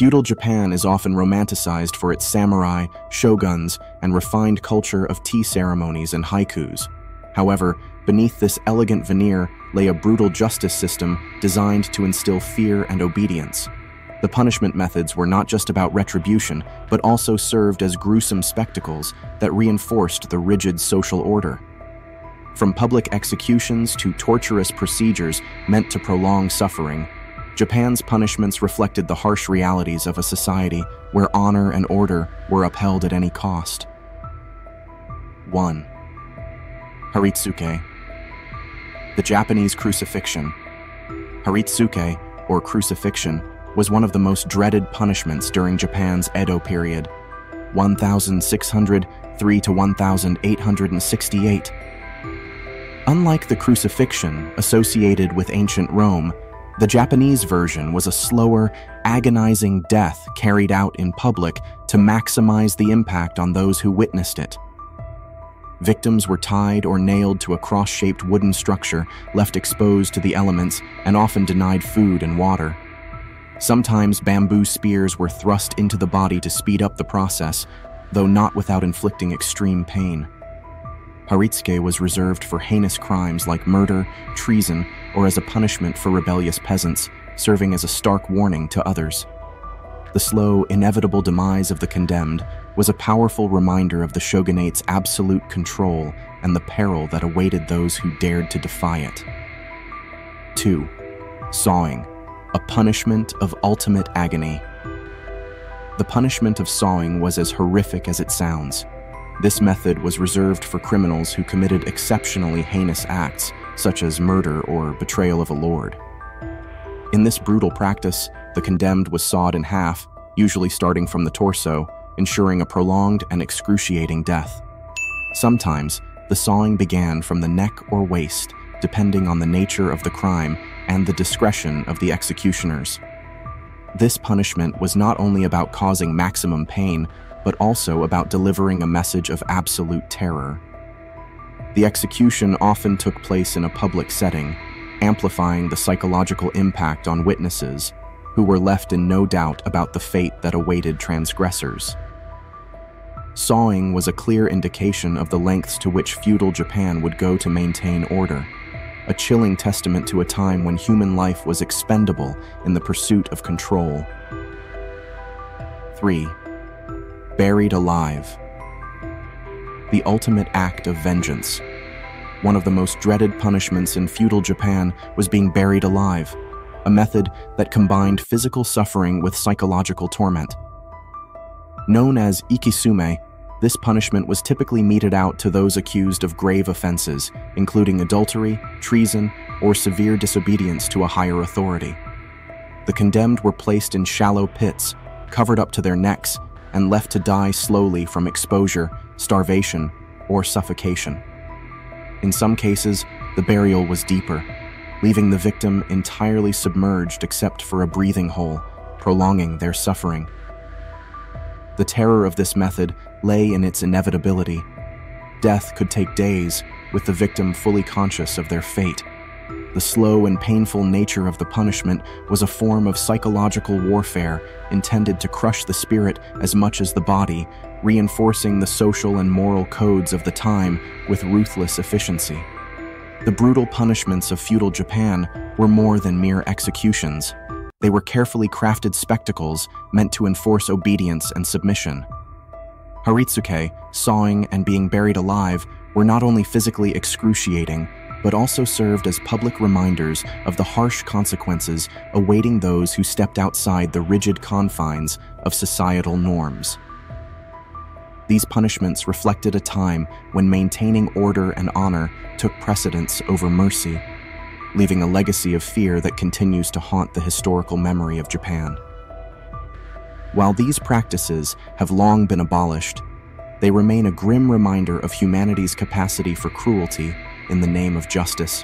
Feudal Japan is often romanticized for its samurai, shoguns, and refined culture of tea ceremonies and haikus. However, beneath this elegant veneer lay a brutal justice system designed to instill fear and obedience. The punishment methods were not just about retribution, but also served as gruesome spectacles that reinforced the rigid social order. From public executions to torturous procedures meant to prolong suffering, Japan's punishments reflected the harsh realities of a society where honor and order were upheld at any cost. 1. Haritsuke. The Japanese crucifixion. Haritsuke, or crucifixion, was one of the most dreaded punishments during Japan's Edo period, 1603 to 1868. Unlike the crucifixion associated with ancient Rome, the Japanese version was a slower, agonizing death carried out in public to maximize the impact on those who witnessed it. Victims were tied or nailed to a cross-shaped wooden structure, left exposed to the elements, and often denied food and water. Sometimes bamboo spears were thrust into the body to speed up the process, though not without inflicting extreme pain. Haritsuke was reserved for heinous crimes like murder, treason, or as a punishment for rebellious peasants, serving as a stark warning to others. The slow, inevitable demise of the condemned was a powerful reminder of the shogunate's absolute control and the peril that awaited those who dared to defy it. 2. Sawing, a punishment of ultimate agony. The punishment of sawing was as horrific as it sounds. This method was reserved for criminals who committed exceptionally heinous acts, such as murder or betrayal of a lord. In this brutal practice, the condemned was sawed in half, usually starting from the torso, ensuring a prolonged and excruciating death. Sometimes, the sawing began from the neck or waist, depending on the nature of the crime and the discretion of the executioners. This punishment was not only about causing maximum pain, but also about delivering a message of absolute terror. The execution often took place in a public setting, amplifying the psychological impact on witnesses, who were left in no doubt about the fate that awaited transgressors. Sawing was a clear indication of the lengths to which feudal Japan would go to maintain order, a chilling testament to a time when human life was expendable in the pursuit of control. 3. Buried alive. The ultimate act of vengeance. One of the most dreaded punishments in feudal Japan was being buried alive, a method that combined physical suffering with psychological torment. Known as ikisume, this punishment was typically meted out to those accused of grave offenses, including adultery, treason, or severe disobedience to a higher authority. The condemned were placed in shallow pits, covered up to their necks, and left to die slowly from exposure, starvation, or suffocation. In some cases, the burial was deeper, leaving the victim entirely submerged except for a breathing hole, prolonging their suffering. The terror of this method lay in its inevitability. Death could take days, with the victim fully conscious of their fate. The slow and painful nature of the punishment was a form of psychological warfare intended to crush the spirit as much as the body, reinforcing the social and moral codes of the time with ruthless efficiency. The brutal punishments of feudal Japan were more than mere executions. They were carefully crafted spectacles meant to enforce obedience and submission. Haritsuke, sawing, and being buried alive were not only physically excruciating, but also served as public reminders of the harsh consequences awaiting those who stepped outside the rigid confines of societal norms. These punishments reflected a time when maintaining order and honor took precedence over mercy, leaving a legacy of fear that continues to haunt the historical memory of Japan. While these practices have long been abolished, they remain a grim reminder of humanity's capacity for cruelty in the name of justice.